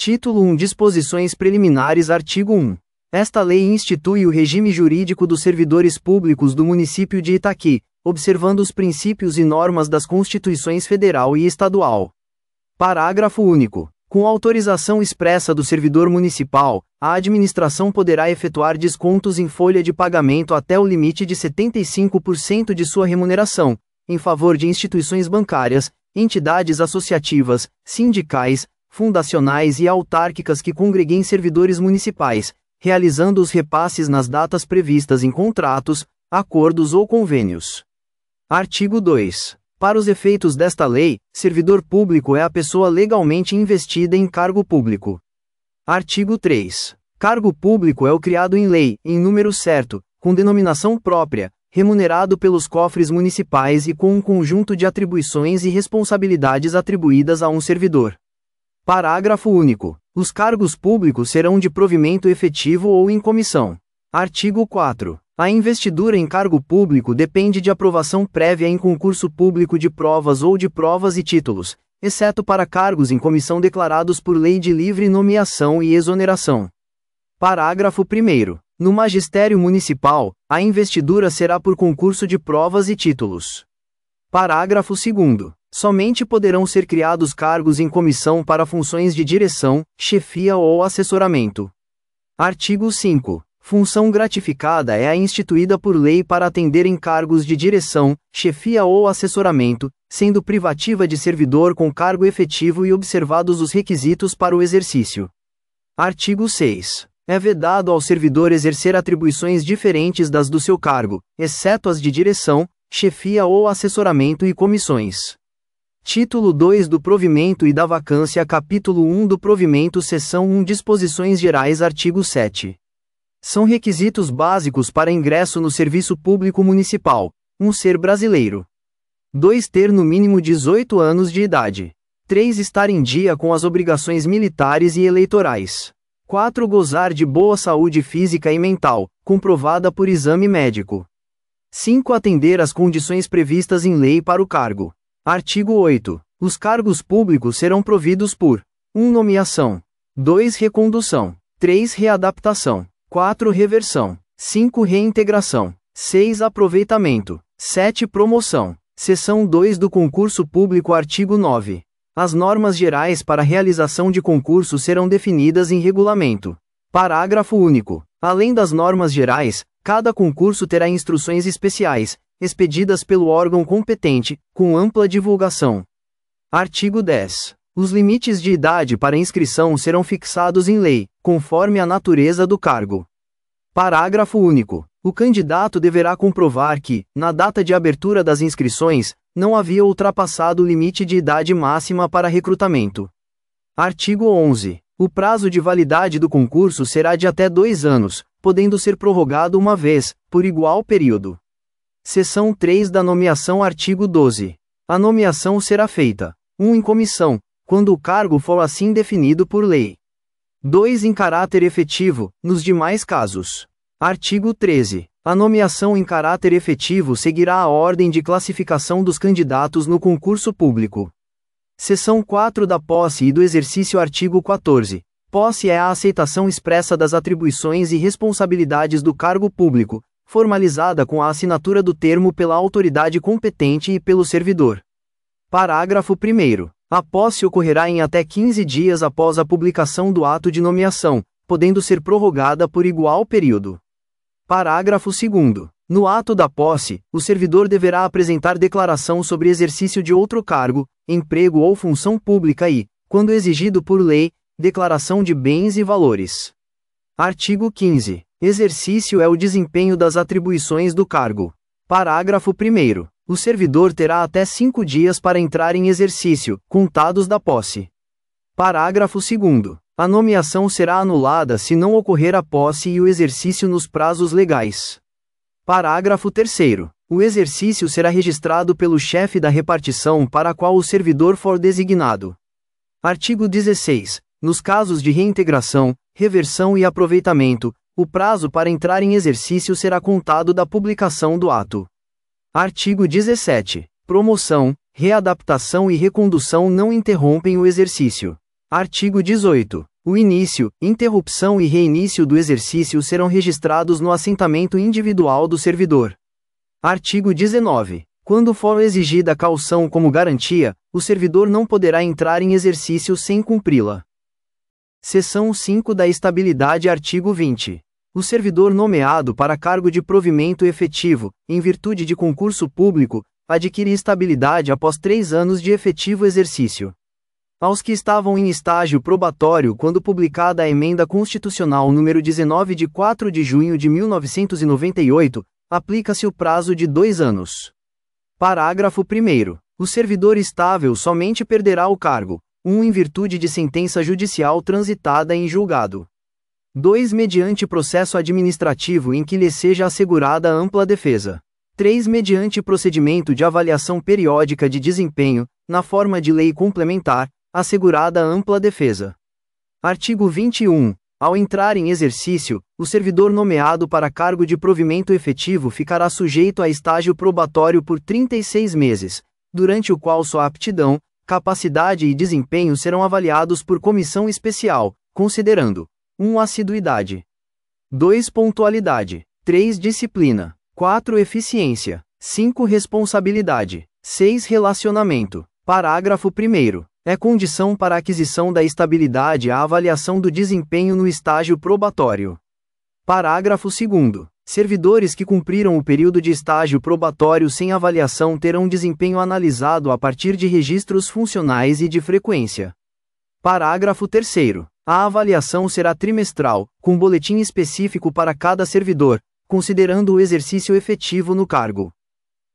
Título 1. Disposições preliminares. Artigo 1. Esta lei institui o regime jurídico dos servidores públicos do município de Itaqui, observando os princípios e normas das Constituições Federal e Estadual. Parágrafo único. Com autorização expressa do servidor municipal, a administração poderá efetuar descontos em folha de pagamento até o limite de 75% de sua remuneração, em favor de instituições bancárias, entidades associativas, sindicais, fundacionais e autárquicas que congreguem servidores municipais, realizando os repasses nas datas previstas em contratos, acordos ou convênios. Artigo 2. Para os efeitos desta lei, servidor público é a pessoa legalmente investida em cargo público. Artigo 3. Cargo público é o criado em lei, em número certo, com denominação própria, remunerado pelos cofres municipais e com um conjunto de atribuições e responsabilidades atribuídas a um servidor. Parágrafo único. Os cargos públicos serão de provimento efetivo ou em comissão. Artigo 4. A investidura em cargo público depende de aprovação prévia em concurso público de provas ou de provas e títulos, exceto para cargos em comissão declarados por lei de livre nomeação e exoneração. Parágrafo 1º. No magistério municipal, a investidura será por concurso de provas e títulos. Parágrafo 2º. Somente poderão ser criados cargos em comissão para funções de direção, chefia ou assessoramento. Artigo 5. Função gratificada é a instituída por lei para atender em cargos de direção, chefia ou assessoramento, sendo privativa de servidor com cargo efetivo e observados os requisitos para o exercício. Artigo 6. É vedado ao servidor exercer atribuições diferentes das do seu cargo, exceto as de direção, chefia ou assessoramento e comissões. Título 2 do Provimento e da Vacância. Capítulo 1 do Provimento. Seção 1. Disposições Gerais. Artigo 7. São requisitos básicos para ingresso no serviço público municipal: 1. Ser brasileiro. 2. Ter no mínimo 18 anos de idade. 3. Estar em dia com as obrigações militares e eleitorais. 4. Gozar de boa saúde física e mental, comprovada por exame médico. 5. Atender às condições previstas em lei para o cargo. Artigo 8. Os cargos públicos serão providos por: 1. Nomeação. 2. Recondução. 3. Readaptação. 4. Reversão. 5. Reintegração. 6. Aproveitamento. 7. Promoção. Seção 2 do Concurso Público. Artigo 9. As normas gerais para a realização de concurso serão definidas em regulamento. Parágrafo único. Além das normas gerais, cada concurso terá instruções especiais, expedidas pelo órgão competente, com ampla divulgação. Artigo 10. Os limites de idade para inscrição serão fixados em lei, conforme a natureza do cargo. Parágrafo único. O candidato deverá comprovar que, na data de abertura das inscrições, não havia ultrapassado o limite de idade máxima para recrutamento. Artigo 11. O prazo de validade do concurso será de até 2 anos, podendo ser prorrogado uma vez, por igual período. Seção 3 da nomeação. Artigo 12. A nomeação será feita: 1. Em comissão, quando o cargo for assim definido por lei. 2. Em caráter efetivo, nos demais casos. Artigo 13. A nomeação em caráter efetivo seguirá a ordem de classificação dos candidatos no concurso público. Seção 4 da posse e do exercício. Artigo 14. Posse é a aceitação expressa das atribuições e responsabilidades do cargo público, formalizada com a assinatura do termo pela autoridade competente e pelo servidor. Parágrafo 1º. A posse ocorrerá em até 15 dias após a publicação do ato de nomeação, podendo ser prorrogada por igual período. Parágrafo 2º. No ato da posse, o servidor deverá apresentar declaração sobre exercício de outro cargo, emprego ou função pública e, quando exigido por lei, declaração de bens e valores. Artigo 15. Exercício é o desempenho das atribuições do cargo. Parágrafo 1º. O servidor terá até 5 dias para entrar em exercício, contados da posse. Parágrafo 2º. A nomeação será anulada se não ocorrer a posse e o exercício nos prazos legais. Parágrafo 3º. O exercício será registrado pelo chefe da repartição para a qual o servidor for designado. Artigo 16. Nos casos de reintegração, reversão e aproveitamento, o prazo para entrar em exercício será contado da publicação do ato. Artigo 17. Promoção, readaptação e recondução não interrompem o exercício. Artigo 18. O início, interrupção e reinício do exercício serão registrados no assentamento individual do servidor. Artigo 19. Quando for exigida caução como garantia, o servidor não poderá entrar em exercício sem cumpri-la. Seção 5 da estabilidade. Artigo 20. O servidor nomeado para cargo de provimento efetivo, em virtude de concurso público, adquire estabilidade após 3 anos de efetivo exercício. Aos que estavam em estágio probatório quando publicada a Emenda Constitucional nº 19 de 4 de junho de 1998, aplica-se o prazo de 2 anos. Parágrafo 1º. O servidor estável somente perderá o cargo, 1. Em virtude de sentença judicial transitada em julgado. 2. Mediante processo administrativo em que lhe seja assegurada ampla defesa. 3. Mediante procedimento de avaliação periódica de desempenho, na forma de lei complementar, assegurada ampla defesa. Artigo 21. Ao entrar em exercício, o servidor nomeado para cargo de provimento efetivo ficará sujeito a estágio probatório por 36 meses, durante o qual sua aptidão, capacidade e desempenho serão avaliados por comissão especial, considerando 1. Assiduidade. 2. Pontualidade. 3. Disciplina. 4. Eficiência. 5. Responsabilidade. 6. Relacionamento. Parágrafo 1º. É condição para a aquisição da estabilidade a avaliação do desempenho no estágio probatório. Parágrafo 2º. Servidores que cumpriram o período de estágio probatório sem avaliação terão desempenho analisado a partir de registros funcionais e de frequência. Parágrafo 3º. A avaliação será trimestral, com boletim específico para cada servidor, considerando o exercício efetivo no cargo.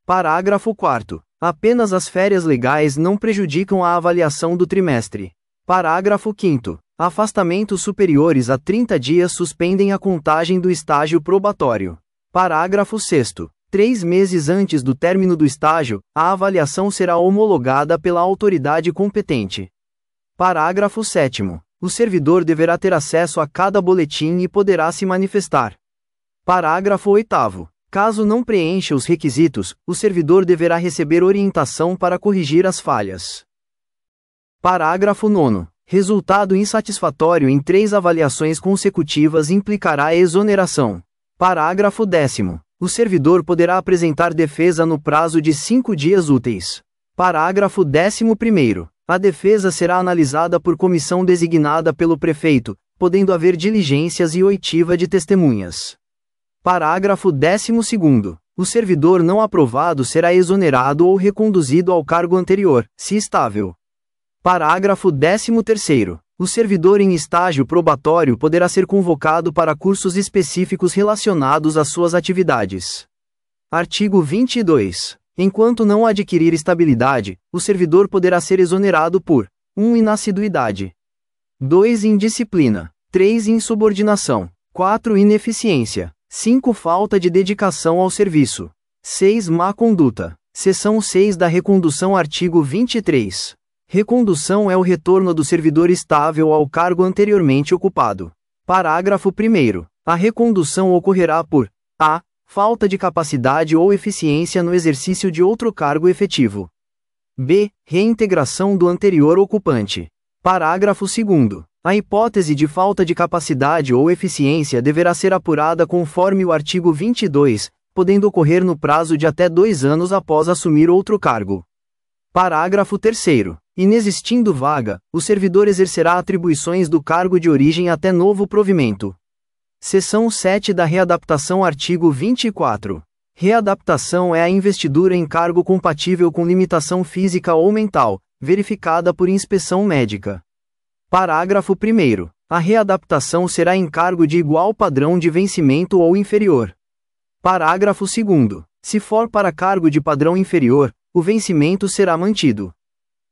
Parágrafo 4º. Apenas as férias legais não prejudicam a avaliação do trimestre. Parágrafo 5º. Afastamentos superiores a 30 dias suspendem a contagem do estágio probatório. Parágrafo 6º. 3 meses antes do término do estágio, a avaliação será homologada pela autoridade competente. Parágrafo 7º. O servidor deverá ter acesso a cada boletim e poderá se manifestar. Parágrafo 8º. Caso não preencha os requisitos, o servidor deverá receber orientação para corrigir as falhas. Parágrafo 9º. Resultado insatisfatório em 3 avaliações consecutivas implicará exoneração. Parágrafo 10º. O servidor poderá apresentar defesa no prazo de 5 dias úteis. Parágrafo 11º. A defesa será analisada por comissão designada pelo prefeito, podendo haver diligências e oitiva de testemunhas. Parágrafo 12º. O servidor não aprovado será exonerado ou reconduzido ao cargo anterior, se estável. Parágrafo 13º. O servidor em estágio probatório poderá ser convocado para cursos específicos relacionados às suas atividades. Artigo 22. Enquanto não adquirir estabilidade, o servidor poderá ser exonerado por 1. Inassiduidade. 2. Indisciplina. 3. Insubordinação. 4. Ineficiência. 5. Falta de dedicação ao serviço. 6. Má conduta. Seção 6 da Recondução. Artigo 23. Recondução é o retorno do servidor estável ao cargo anteriormente ocupado. Parágrafo 1º. A recondução ocorrerá por a. Falta de capacidade ou eficiência no exercício de outro cargo efetivo. b. Reintegração do anterior ocupante. Parágrafo 2º. A hipótese de falta de capacidade ou eficiência deverá ser apurada conforme o artigo 22, podendo ocorrer no prazo de até 2 anos após assumir outro cargo. Parágrafo 3º. Inexistindo vaga, o servidor exercerá atribuições do cargo de origem até novo provimento. Seção 7 da Readaptação. Artigo 24. Readaptação é a investidura em cargo compatível com limitação física ou mental, verificada por inspeção médica. Parágrafo 1º. A readaptação será em cargo de igual padrão de vencimento ou inferior. Parágrafo 2º. Se for para cargo de padrão inferior, o vencimento será mantido.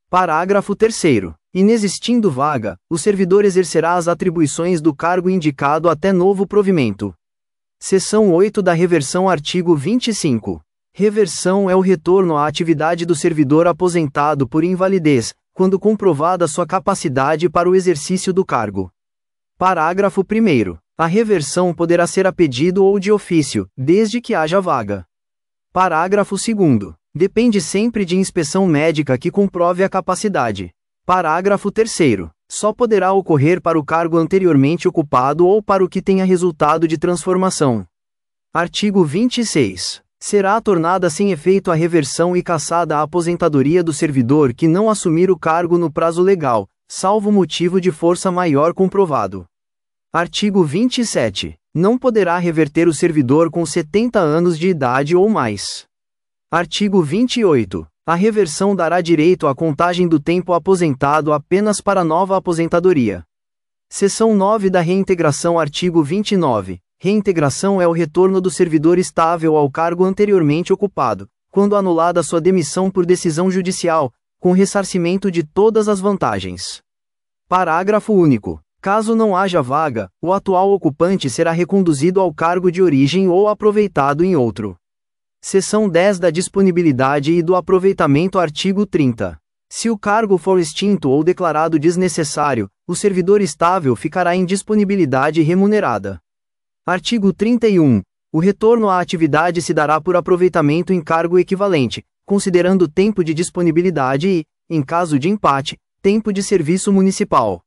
Parágrafo 3º. Inexistindo vaga, o servidor exercerá as atribuições do cargo indicado até novo provimento. Seção 8 da Reversão. Artigo 25. Reversão é o retorno à atividade do servidor aposentado por invalidez, quando comprovada sua capacidade para o exercício do cargo. Parágrafo 1º. A reversão poderá ser a pedido ou de ofício, desde que haja vaga. Parágrafo 2º. Depende sempre de inspeção médica que comprove a capacidade. Parágrafo 3º. Só poderá ocorrer para o cargo anteriormente ocupado ou para o que tenha resultado de transformação. Artigo 26. Será tornada sem efeito a reversão e cassada a aposentadoria do servidor que não assumir o cargo no prazo legal, salvo motivo de força maior comprovado. Artigo 27. Não poderá reverter o servidor com 70 anos de idade ou mais. Artigo 28. A reversão dará direito à contagem do tempo aposentado apenas para nova aposentadoria. Seção 9 da reintegração. Artigo 29. Reintegração é o retorno do servidor estável ao cargo anteriormente ocupado, quando anulada sua demissão por decisão judicial, com ressarcimento de todas as vantagens. Parágrafo único. Caso não haja vaga, o atual ocupante será reconduzido ao cargo de origem ou aproveitado em outro. Seção 10 da disponibilidade e do aproveitamento. Artigo 30. Se o cargo for extinto ou declarado desnecessário, o servidor estável ficará em disponibilidade remunerada. Artigo 31. O retorno à atividade se dará por aproveitamento em cargo equivalente, considerando tempo de disponibilidade e, em caso de empate, tempo de serviço municipal.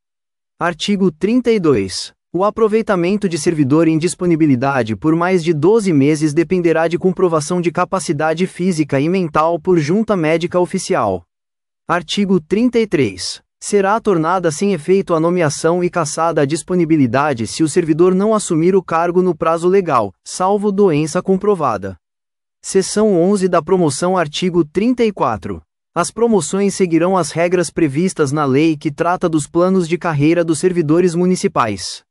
Artigo 32. O aproveitamento de servidor em disponibilidade por mais de 12 meses dependerá de comprovação de capacidade física e mental por junta médica oficial. Artigo 33. Será tornada sem efeito a nomeação e cassada a disponibilidade se o servidor não assumir o cargo no prazo legal, salvo doença comprovada. Seção 11 da promoção. Artigo 34. As promoções seguirão as regras previstas na lei que trata dos planos de carreira dos servidores municipais.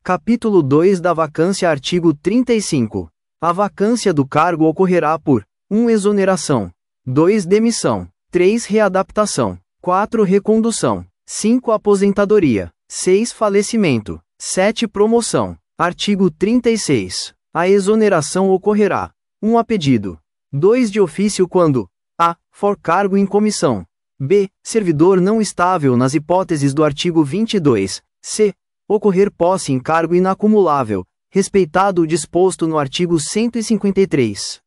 Capítulo 2 da vacância. Artigo 35. A vacância do cargo ocorrerá por 1. Exoneração, 2. Demissão, 3. Readaptação, 4. Recondução, 5. Aposentadoria, 6. Falecimento, 7. Promoção. Artigo 36. A exoneração ocorrerá 1. A pedido, 2. De ofício quando a. For cargo em comissão, b. Servidor não estável nas hipóteses do artigo 22, c. Ocorrer posse em cargo inacumulável, respeitado o disposto no artigo 153.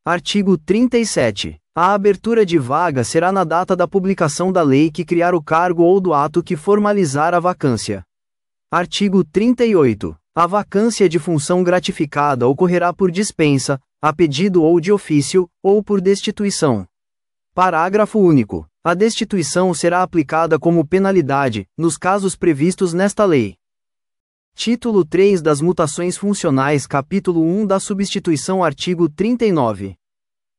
Artigo 37. A abertura de vaga será na data da publicação da lei que criar o cargo ou do ato que formalizar a vacância. Artigo 38. A vacância de função gratificada ocorrerá por dispensa, a pedido ou de ofício, ou por destituição. Parágrafo único. A destituição será aplicada como penalidade, nos casos previstos nesta lei. Título 3 das mutações funcionais. Capítulo 1 da substituição. Artigo 39.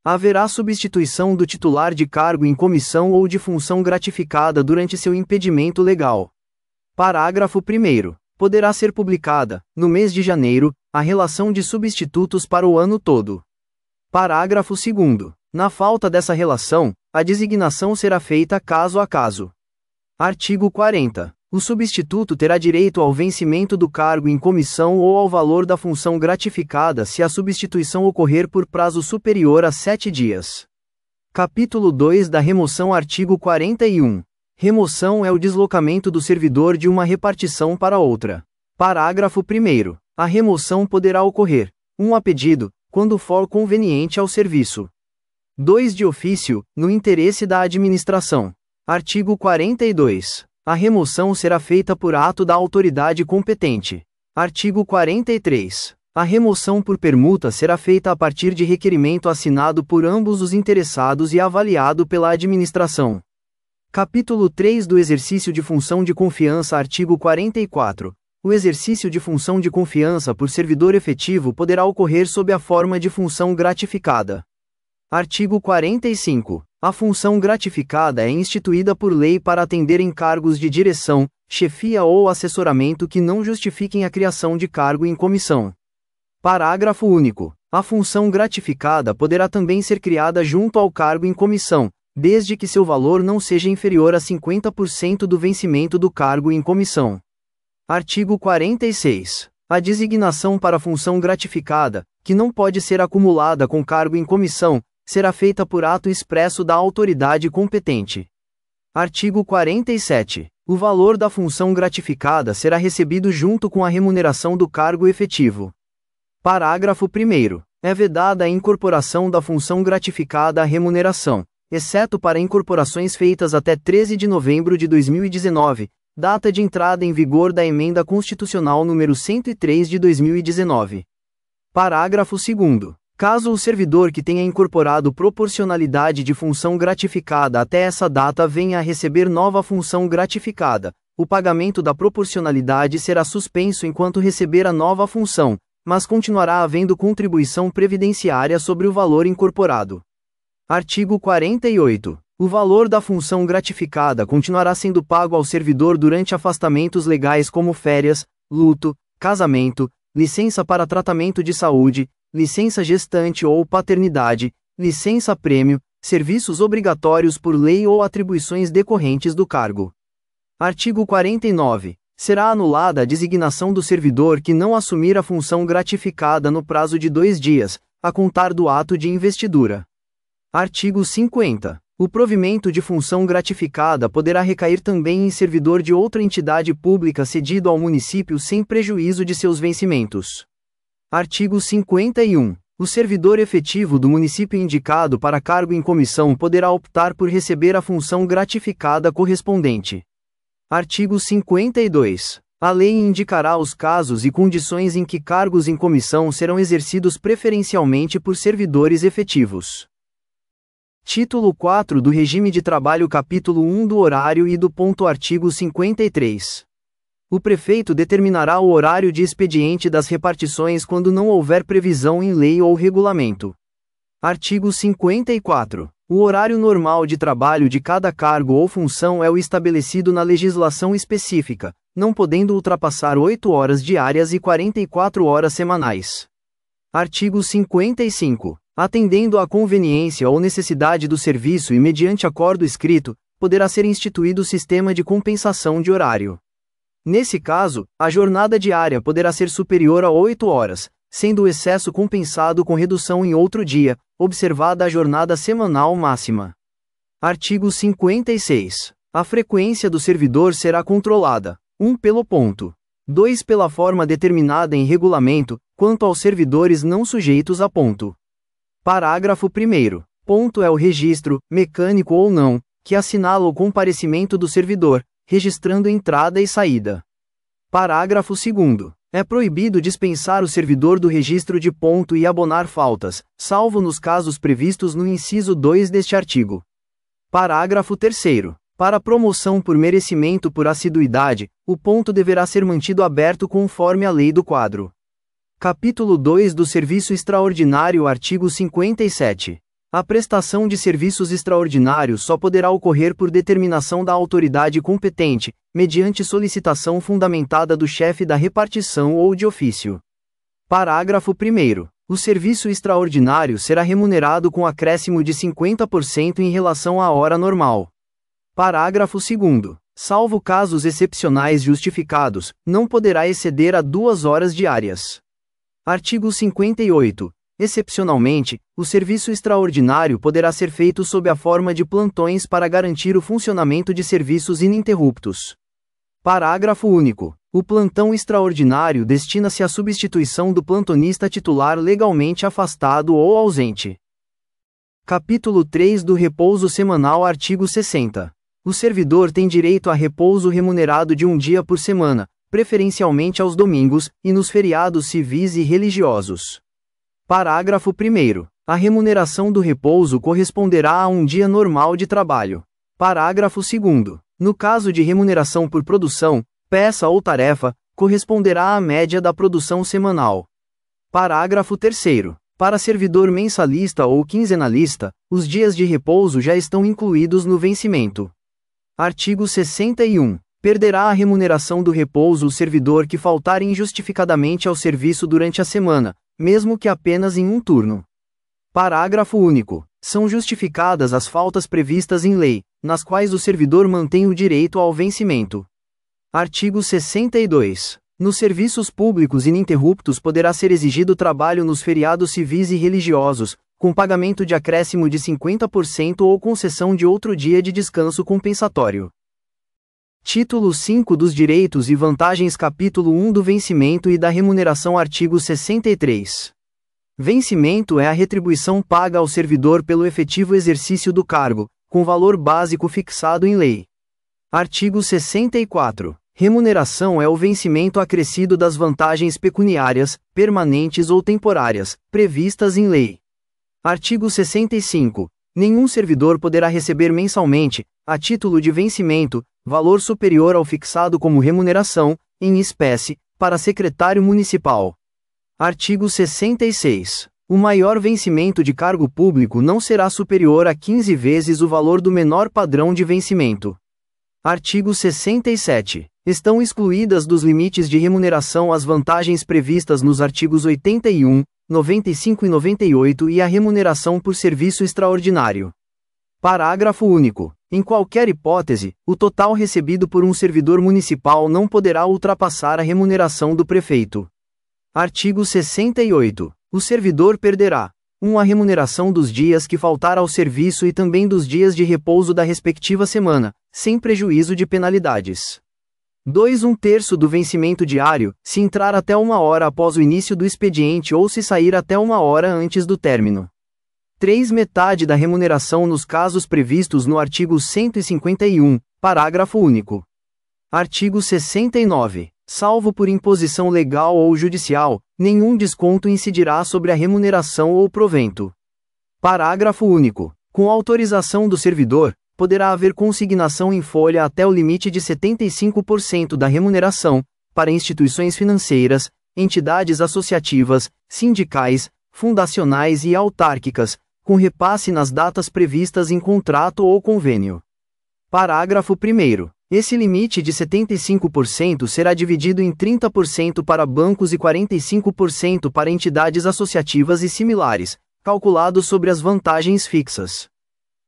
Haverá substituição do titular de cargo em comissão ou de função gratificada durante seu impedimento legal. Parágrafo 1º. Poderá ser publicada, no mês de janeiro, a relação de substitutos para o ano todo. Parágrafo 2º. Na falta dessa relação, a designação será feita caso a caso. Artigo 40. O substituto terá direito ao vencimento do cargo em comissão ou ao valor da função gratificada se a substituição ocorrer por prazo superior a 7 dias. Capítulo 2 da remoção. Artigo 41. Remoção é o deslocamento do servidor de uma repartição para outra. Parágrafo 1º. A remoção poderá ocorrer 1. A pedido, quando for conveniente ao serviço. 2. De ofício, no interesse da administração. Artigo 42. A remoção será feita por ato da autoridade competente. Artigo 43. A remoção por permuta será feita a partir de requerimento assinado por ambos os interessados e avaliado pela administração. Capítulo 3 do exercício de função de confiança. Artigo 44. O exercício de função de confiança por servidor efetivo poderá ocorrer sob a forma de função gratificada. Artigo 45. A função gratificada é instituída por lei para atender encargos de direção, chefia ou assessoramento que não justifiquem a criação de cargo em comissão. Parágrafo único. A função gratificada poderá também ser criada junto ao cargo em comissão, desde que seu valor não seja inferior a 50% do vencimento do cargo em comissão. Artigo 46. A designação para a função gratificada, que não pode ser acumulada com cargo em comissão, será feita por ato expresso da autoridade competente. Artigo 47. O valor da função gratificada será recebido junto com a remuneração do cargo efetivo. Parágrafo 1º. É vedada a incorporação da função gratificada à remuneração, exceto para incorporações feitas até 13 de novembro de 2019, data de entrada em vigor da Emenda Constitucional número 103 de 2019. Parágrafo 2º. Caso o servidor que tenha incorporado proporcionalidade de função gratificada até essa data venha a receber nova função gratificada, o pagamento da proporcionalidade será suspenso enquanto receber a nova função, mas continuará havendo contribuição previdenciária sobre o valor incorporado. Artigo 48. O valor da função gratificada continuará sendo pago ao servidor durante afastamentos legais como férias, luto, casamento, licença para tratamento de saúde, licença gestante ou paternidade, licença-prêmio, serviços obrigatórios por lei ou atribuições decorrentes do cargo. Artigo 49. Será anulada a designação do servidor que não assumir a função gratificada no prazo de 2 dias, a contar do ato de investidura. Artigo 50. O provimento de função gratificada poderá recair também em servidor de outra entidade pública cedido ao município sem prejuízo de seus vencimentos. Artigo 51. O servidor efetivo do município indicado para cargo em comissão poderá optar por receber a função gratificada correspondente. Artigo 52. A lei indicará os casos e condições em que cargos em comissão serão exercidos preferencialmente por servidores efetivos. Título 4 do Regime de Trabalho, Capítulo 1 do Horário e do ponto. Artigo 53. O prefeito determinará o horário de expediente das repartições quando não houver previsão em lei ou regulamento. Artigo 54. O horário normal de trabalho de cada cargo ou função é o estabelecido na legislação específica, não podendo ultrapassar 8 horas diárias e 44 horas semanais. Artigo 55. Atendendo à conveniência ou necessidade do serviço e mediante acordo escrito, poderá ser instituído o sistema de compensação de horário. Nesse caso, a jornada diária poderá ser superior a 8 horas, sendo o excesso compensado com redução em outro dia, observada a jornada semanal máxima. Artigo 56. A frequência do servidor será controlada: 1. Pelo ponto. 2. Pela forma determinada em regulamento, quanto aos servidores não sujeitos a ponto. Parágrafo 1º. Ponto é o registro, mecânico ou não, que assinala o comparecimento do servidor, registrando entrada e saída. Parágrafo 2º. É proibido dispensar o servidor do registro de ponto e abonar faltas, salvo nos casos previstos no inciso 2 deste artigo. Parágrafo 3º. Para promoção por merecimento por assiduidade, o ponto deverá ser mantido aberto conforme a lei do quadro. Capítulo 2 do Serviço Extraordinário. Artigo 57. A prestação de serviços extraordinários só poderá ocorrer por determinação da autoridade competente, mediante solicitação fundamentada do chefe da repartição ou de ofício. Parágrafo 1º. O serviço extraordinário será remunerado com acréscimo de 50% em relação à hora normal. Parágrafo 2º. Salvo casos excepcionais justificados, não poderá exceder a 2 horas diárias. Artigo 58. Excepcionalmente, o serviço extraordinário poderá ser feito sob a forma de plantões para garantir o funcionamento de serviços ininterruptos. Parágrafo único. O plantão extraordinário destina-se à substituição do plantonista titular legalmente afastado ou ausente. Capítulo 3 do Repouso Semanal. Artigo 60. O servidor tem direito a repouso remunerado de 1 dia por semana, preferencialmente aos domingos, e nos feriados civis e religiosos. Parágrafo 1º. A remuneração do repouso corresponderá a 1 dia normal de trabalho. Parágrafo 2º. No caso de remuneração por produção, peça ou tarefa, corresponderá à média da produção semanal. Parágrafo 3º. Para servidor mensalista ou quinzenalista, os dias de repouso já estão incluídos no vencimento. Artigo 61. Perderá a remuneração do repouso o servidor que faltar injustificadamente ao serviço durante a semana, mesmo que apenas em um turno. Parágrafo único. São justificadas as faltas previstas em lei, nas quais o servidor mantém o direito ao vencimento. Artigo 62. Nos serviços públicos ininterruptos poderá ser exigido trabalho nos feriados civis e religiosos, com pagamento de acréscimo de 50% ou concessão de outro dia de descanso compensatório. Título 5 dos Direitos e Vantagens. Capítulo 1 do Vencimento e da Remuneração. Artigo 63. Vencimento é a retribuição paga ao servidor pelo efetivo exercício do cargo, com valor básico fixado em lei. Artigo 64. Remuneração é o vencimento acrescido das vantagens pecuniárias, permanentes ou temporárias, previstas em lei. Artigo 65. Nenhum servidor poderá receber mensalmente, a título de vencimento, valor superior ao fixado como remuneração, em espécie, para secretário municipal. Artigo 66. O maior vencimento de cargo público não será superior a 15 vezes o valor do menor padrão de vencimento. Artigo 67. Estão excluídas dos limites de remuneração as vantagens previstas nos artigos 81, 95 e 98 e a remuneração por serviço extraordinário. Parágrafo único. Em qualquer hipótese, o total recebido por um servidor municipal não poderá ultrapassar a remuneração do prefeito. Artigo 68. O servidor perderá: 1. A remuneração dos dias que faltar ao serviço e também dos dias de repouso da respectiva semana, sem prejuízo de penalidades. 2. 1/3 do vencimento diário, se entrar até 1 hora após o início do expediente ou se sair até 1 hora antes do término. 3. Metade da remuneração nos casos previstos no artigo 151, parágrafo único. Artigo 69. Salvo por imposição legal ou judicial, nenhum desconto incidirá sobre a remuneração ou provento. Parágrafo único. Com autorização do servidor, poderá haver consignação em folha até o limite de 75% da remuneração, para instituições financeiras, entidades associativas, sindicais, fundacionais e autárquicas, com repasse nas datas previstas em contrato ou convênio. Parágrafo 1º. Esse limite de 75% será dividido em 30% para bancos e 45% para entidades associativas e similares, calculado sobre as vantagens fixas.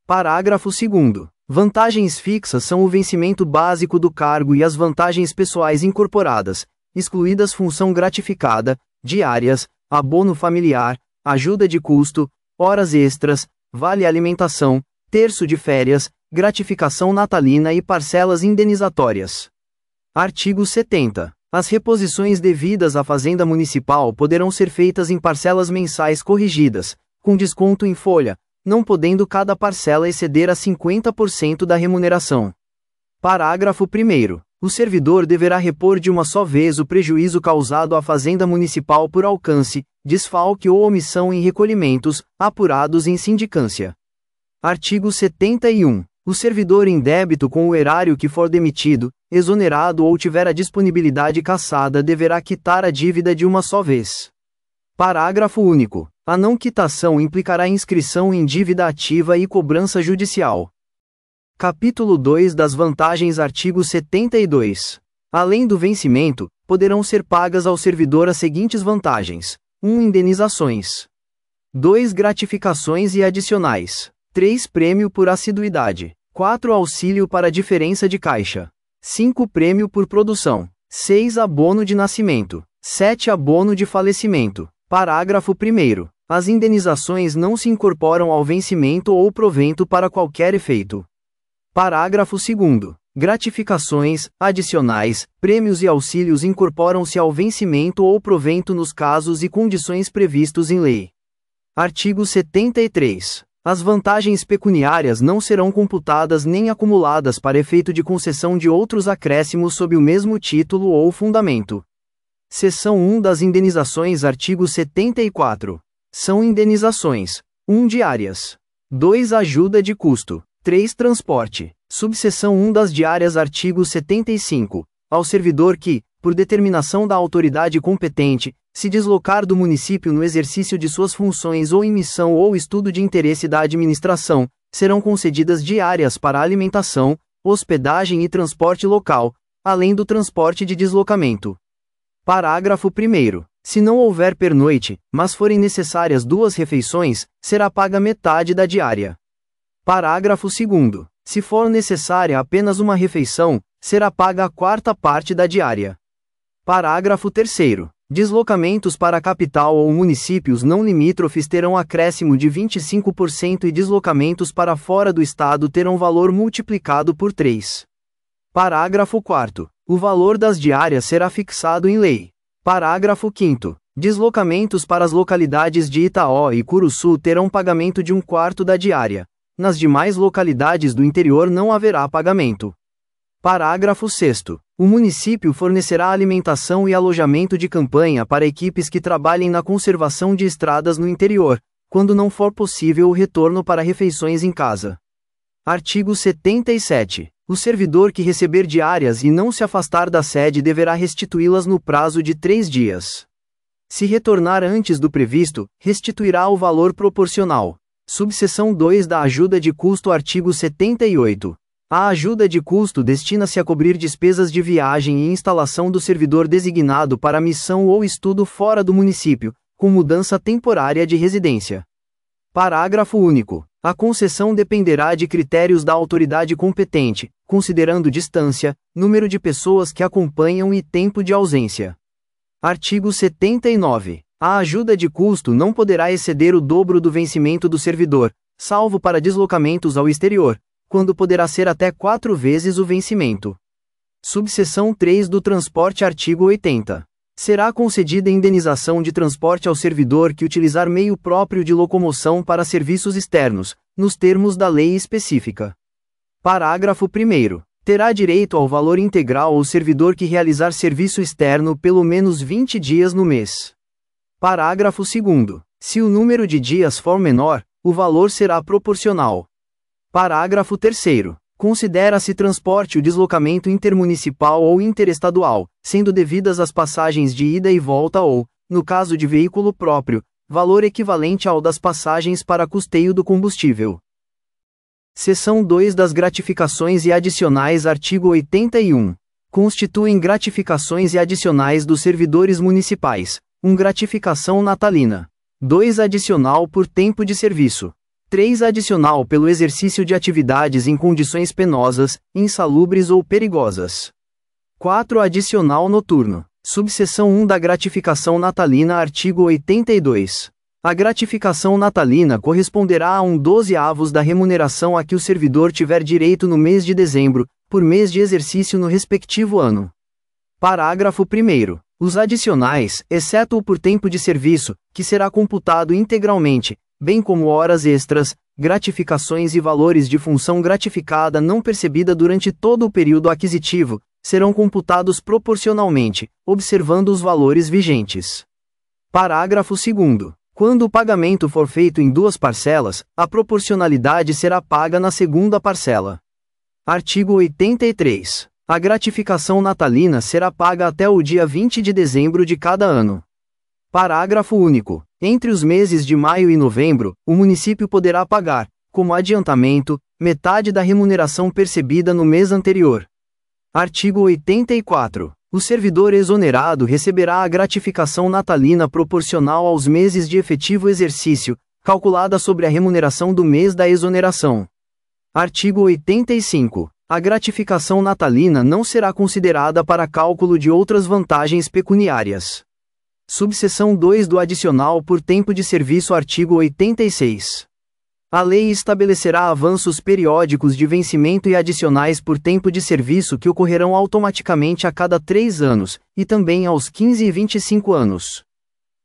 Parágrafo 2º. Vantagens fixas são o vencimento básico do cargo e as vantagens pessoais incorporadas, excluídas função gratificada, diárias, abono familiar, ajuda de custo, horas extras, vale alimentação, terço de férias, gratificação natalina e parcelas indenizatórias. Artigo 70. As reposições devidas à Fazenda Municipal poderão ser feitas em parcelas mensais corrigidas, com desconto em folha, não podendo cada parcela exceder a 50% da remuneração. Parágrafo 1º. O servidor deverá repor de uma só vez o prejuízo causado à Fazenda Municipal por alcance, desfalque ou omissão em recolhimentos, apurados em sindicância. Artigo 71. O servidor em débito com o erário que for demitido, exonerado ou tiver a disponibilidade cassada deverá quitar a dívida de uma só vez. Parágrafo único. A não quitação implicará inscrição em dívida ativa e cobrança judicial. Capítulo 2 das vantagens. Artigo 72. Além do vencimento, poderão ser pagas ao servidor as seguintes vantagens: 1. Indenizações. 2. Gratificações e adicionais. 3. Prêmio por assiduidade. 4. Auxílio para diferença de caixa. 5. Prêmio por produção. 6. Abono de nascimento. 7. Abono de falecimento. Parágrafo 1º. As indenizações não se incorporam ao vencimento ou provento para qualquer efeito. Parágrafo 2º. Gratificações, adicionais, prêmios e auxílios incorporam-se ao vencimento ou provento nos casos e condições previstos em lei. Artigo 73. As vantagens pecuniárias não serão computadas nem acumuladas para efeito de concessão de outros acréscimos sob o mesmo título ou fundamento. Seção 1 das indenizações. Artigo 74. São indenizações: 1. Diárias. 2. Ajuda de custo. 3. Transporte. Subseção 1 das diárias. Artigo 75. Ao servidor que, por determinação da autoridade competente, se deslocar do município no exercício de suas funções ou em missão ou estudo de interesse da administração, serão concedidas diárias para alimentação, hospedagem e transporte local, além do transporte de deslocamento. Parágrafo 1º. Se não houver pernoite, mas forem necessárias 2 refeições, será paga metade da diária. Parágrafo 2º. Se for necessária apenas uma refeição, será paga a 4ª parte da diária. Parágrafo 3º. Deslocamentos para a capital ou municípios não limítrofes terão acréscimo de 25% e deslocamentos para fora do estado terão valor multiplicado por 3. Parágrafo 4º. O valor das diárias será fixado em lei. Parágrafo 5º. Deslocamentos para as localidades de Itaó e Curuçu terão pagamento de 1/4 da diária. Nas demais localidades do interior não haverá pagamento. Parágrafo 6º. O município fornecerá alimentação e alojamento de campanha para equipes que trabalhem na conservação de estradas no interior, quando não for possível o retorno para refeições em casa. Artigo 77. O servidor que receber diárias e não se afastar da sede deverá restituí-las no prazo de 3 dias. Se retornar antes do previsto, restituirá o valor proporcional. Subseção 2 da ajuda de custo. Artigo 78. A ajuda de custo destina-se a cobrir despesas de viagem e instalação do servidor designado para missão ou estudo fora do município, com mudança temporária de residência. Parágrafo único. A concessão dependerá de critérios da autoridade competente, considerando distância, número de pessoas que acompanham e tempo de ausência. Artigo 79. A ajuda de custo não poderá exceder o dobro do vencimento do servidor, salvo para deslocamentos ao exterior, quando poderá ser até 4 vezes o vencimento. Subseção 3 do transporte. Artigo 80. Será concedida indenização de transporte ao servidor que utilizar meio próprio de locomoção para serviços externos, nos termos da lei específica. Parágrafo 1º. Terá direito ao valor integral o servidor que realizar serviço externo pelo menos 20 dias no mês. Parágrafo 2º. Se o número de dias for menor, o valor será proporcional. Parágrafo 3º. Considera-se transporte o deslocamento intermunicipal ou interestadual, sendo devidas as passagens de ida e volta ou, no caso de veículo próprio, valor equivalente ao das passagens para custeio do combustível. Seção 2 das gratificações e adicionais. Artigo 81. Constituem gratificações e adicionais dos servidores municipais: 1. Gratificação natalina. 2. Adicional por tempo de serviço. 3. Adicional pelo exercício de atividades em condições penosas, insalubres ou perigosas. 4. Adicional noturno. Subseção 1 da gratificação natalina. Artigo 82. A gratificação natalina corresponderá a 1/12 da remuneração a que o servidor tiver direito no mês de dezembro, por mês de exercício no respectivo ano. Parágrafo 1º. Os adicionais, exceto o por tempo de serviço, que será computado integralmente, bem como horas extras, gratificações e valores de função gratificada não percebida durante todo o período aquisitivo, serão computados proporcionalmente, observando os valores vigentes. Parágrafo 2º. Quando o pagamento for feito em 2 parcelas, a proporcionalidade será paga na segunda parcela. Artigo 83. A gratificação natalina será paga até o dia 20 de dezembro de cada ano. Parágrafo único. Entre os meses de maio e novembro, o município poderá pagar, como adiantamento, metade da remuneração percebida no mês anterior. Artigo 84. O servidor exonerado receberá a gratificação natalina proporcional aos meses de efetivo exercício, calculada sobre a remuneração do mês da exoneração. Artigo 85. A gratificação natalina não será considerada para cálculo de outras vantagens pecuniárias. Subseção 2 do adicional por tempo de serviço. Artigo 86. A lei estabelecerá avanços periódicos de vencimento e adicionais por tempo de serviço que ocorrerão automaticamente a cada 3 anos, e também aos 15 e 25 anos.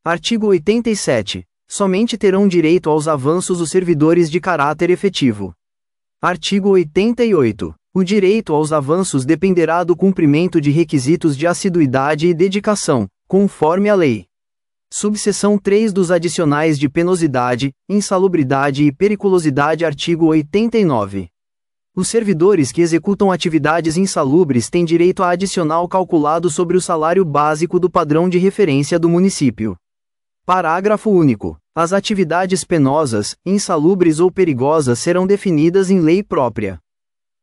Artigo 87. Somente terão direito aos avanços os servidores de caráter efetivo. Artigo 88. O direito aos avanços dependerá do cumprimento de requisitos de assiduidade e dedicação, conforme a lei. Subseção 3 dos adicionais de penosidade, insalubridade e periculosidade. Artigo 89. Os servidores que executam atividades insalubres têm direito a adicional calculado sobre o salário básico do padrão de referência do município. Parágrafo único. As atividades penosas, insalubres ou perigosas serão definidas em lei própria.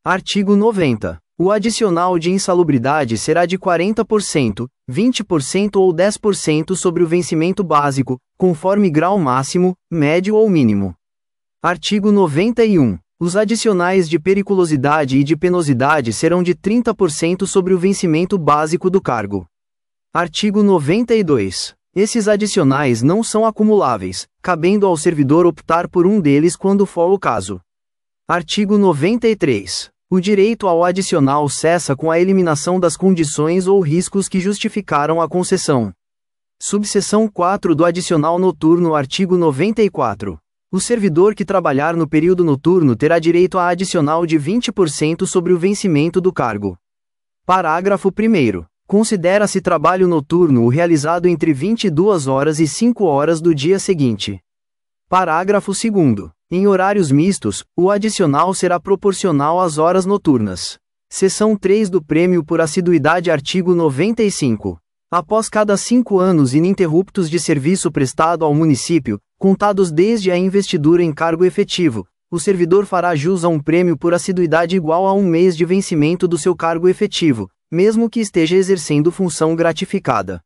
Artigo 90. O adicional de insalubridade será de 40%, 20% ou 10% sobre o vencimento básico, conforme grau máximo, médio ou mínimo. Artigo 91. Os adicionais de periculosidade e de penosidade serão de 30% sobre o vencimento básico do cargo. Artigo 92. Esses adicionais não são acumuláveis, cabendo ao servidor optar por um deles quando for o caso. Artigo 93. O direito ao adicional cessa com a eliminação das condições ou riscos que justificaram a concessão. Subseção 4 do adicional noturno, artigo 94. O servidor que trabalhar no período noturno terá direito a adicional de 20% sobre o vencimento do cargo. Parágrafo 1º. Considera-se trabalho noturno o realizado entre 22 horas e 5 horas do dia seguinte. Parágrafo 2º. Em horários mistos, o adicional será proporcional às horas noturnas. Seção 3 do prêmio por assiduidade, artigo 95. Após cada 5 anos ininterruptos de serviço prestado ao município, contados desde a investidura em cargo efetivo, o servidor fará jus a um prêmio por assiduidade igual a 1 mês de vencimento do seu cargo efetivo, mesmo que esteja exercendo função gratificada.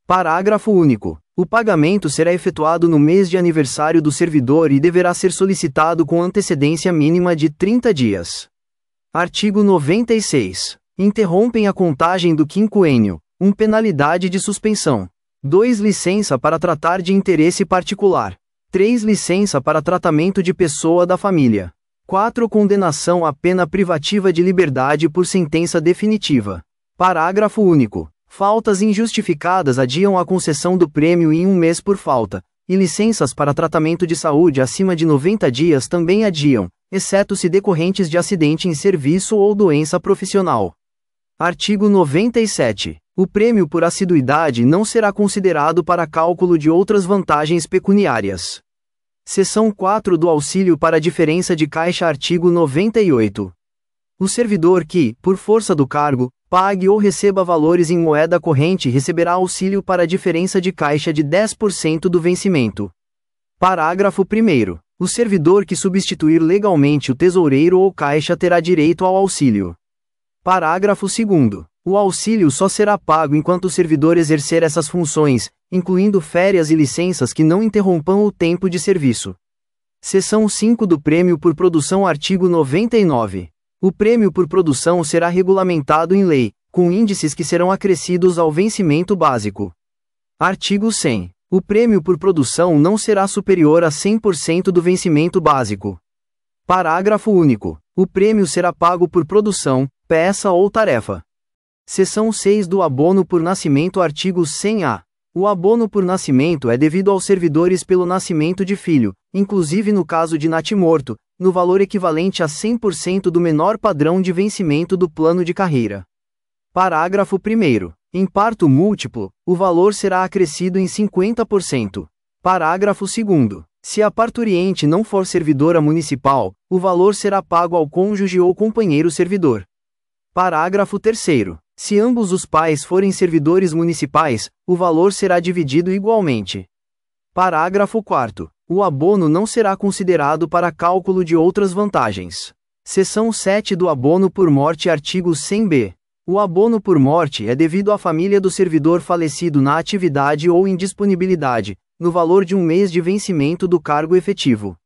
Parágrafo único. O pagamento será efetuado no mês de aniversário do servidor e deverá ser solicitado com antecedência mínima de 30 dias. Artigo 96. Interrompem a contagem do quinquênio. 1. Penalidade de suspensão. 2. Licença para tratar de interesse particular. 3. Licença para tratamento de pessoa da família. 4. Condenação à pena privativa de liberdade por sentença definitiva. Parágrafo único. Faltas injustificadas adiam a concessão do prêmio em 1 mês por falta, e licenças para tratamento de saúde acima de 90 dias também adiam, exceto se decorrentes de acidente em serviço ou doença profissional. Artigo 97. O prêmio por assiduidade não será considerado para cálculo de outras vantagens pecuniárias. Seção 4 do auxílio para diferença de caixa, artigo 98. O servidor que, por força do cargo, pague ou receba valores em moeda corrente receberá auxílio para diferença de caixa de 10% do vencimento. Parágrafo 1º. O servidor que substituir legalmente o tesoureiro ou caixa terá direito ao auxílio. Parágrafo 2º. O auxílio só será pago enquanto o servidor exercer essas funções, incluindo férias e licenças que não interrompam o tempo de serviço. Seção 5 do prêmio por produção, artigo 99. O prêmio por produção será regulamentado em lei, com índices que serão acrescidos ao vencimento básico. Artigo 100. O prêmio por produção não será superior a 100% do vencimento básico. Parágrafo único. O prêmio será pago por produção, peça ou tarefa. Seção 6 do abono por nascimento, artigo 100-A. O abono por nascimento é devido aos servidores pelo nascimento de filho, inclusive no caso de natimorto, no valor equivalente a 100% do menor padrão de vencimento do plano de carreira. Parágrafo 1º. Em parto múltiplo, o valor será acrescido em 50%. Parágrafo 2º. Se a parturiente não for servidora municipal, o valor será pago ao cônjuge ou companheiro servidor. Parágrafo 3º. Se ambos os pais forem servidores municipais, o valor será dividido igualmente. Parágrafo 4º. O abono não será considerado para cálculo de outras vantagens. Seção 7 do abono por morte, artigo 100-B. O abono por morte é devido à família do servidor falecido na atividade ou indisponibilidade, no valor de 1 mês de vencimento do cargo efetivo.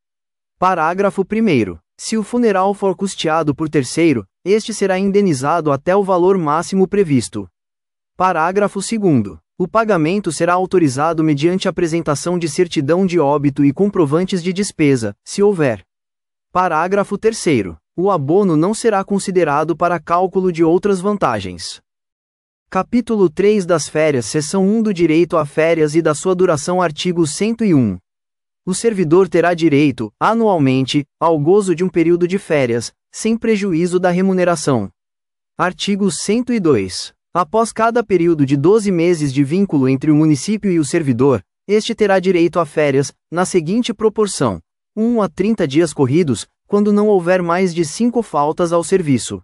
Parágrafo 1º. Se o funeral for custeado por terceiro, este será indenizado até o valor máximo previsto. Parágrafo 2º. O pagamento será autorizado mediante apresentação de certidão de óbito e comprovantes de despesa, se houver. Parágrafo 3º. O abono não será considerado para cálculo de outras vantagens. Capítulo 3 das férias, seção 1 do direito a férias e da sua duração, artigo 101. O servidor terá direito, anualmente, ao gozo de um período de férias, sem prejuízo da remuneração. Artigo 102. Após cada período de 12 meses de vínculo entre o município e o servidor, este terá direito a férias, na seguinte proporção: 1 a 30 dias corridos, quando não houver mais de 5 faltas ao serviço.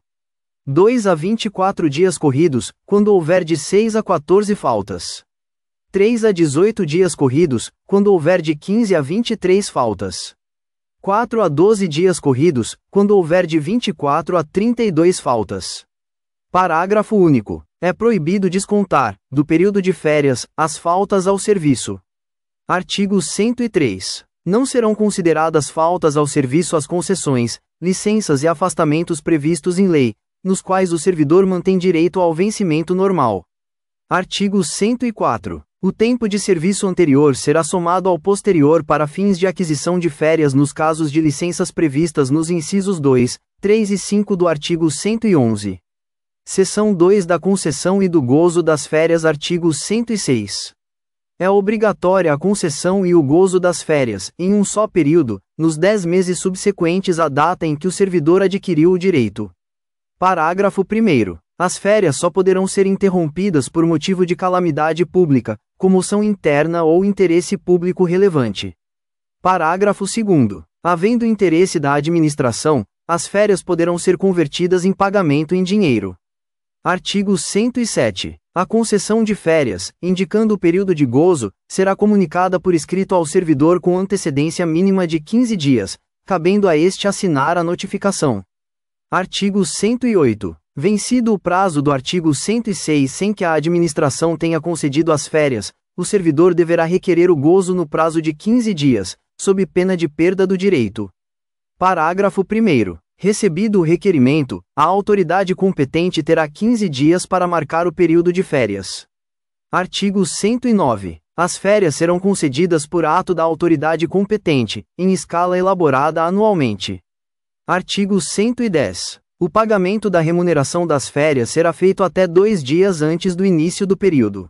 2 a 24 dias corridos, quando houver de 6 a 14 faltas. 3 a 18 dias corridos, quando houver de 15 a 23 faltas. 4 a 12 dias corridos, quando houver de 24 a 32 faltas. Parágrafo único. É proibido descontar, do período de férias, as faltas ao serviço. Artigo 103. Não serão consideradas faltas ao serviço as concessões, licenças e afastamentos previstos em lei, nos quais o servidor mantém direito ao vencimento normal. Artigo 104. O tempo de serviço anterior será somado ao posterior para fins de aquisição de férias nos casos de licenças previstas nos incisos 2, 3 e 5 do artigo 111. Seção 2 da concessão e do gozo das férias, artigo 106. É obrigatória a concessão e o gozo das férias, em um só período, nos 10 meses subsequentes à data em que o servidor adquiriu o direito. Parágrafo 1º. As férias só poderão ser interrompidas por motivo de calamidade pública, comoção interna ou interesse público relevante. Parágrafo 2º. Havendo interesse da administração, as férias poderão ser convertidas em pagamento em dinheiro. Artigo 107. A concessão de férias, indicando o período de gozo, será comunicada por escrito ao servidor com antecedência mínima de 15 dias, cabendo a este assinar a notificação. Artigo 108. Vencido o prazo do artigo 106 sem que a administração tenha concedido as férias, o servidor deverá requerer o gozo no prazo de 15 dias, sob pena de perda do direito. Parágrafo 1º. Recebido o requerimento, a autoridade competente terá 15 dias para marcar o período de férias. Artigo 109. As férias serão concedidas por ato da autoridade competente, em escala elaborada anualmente. Artigo 110. O pagamento da remuneração das férias será feito até 2 dias antes do início do período.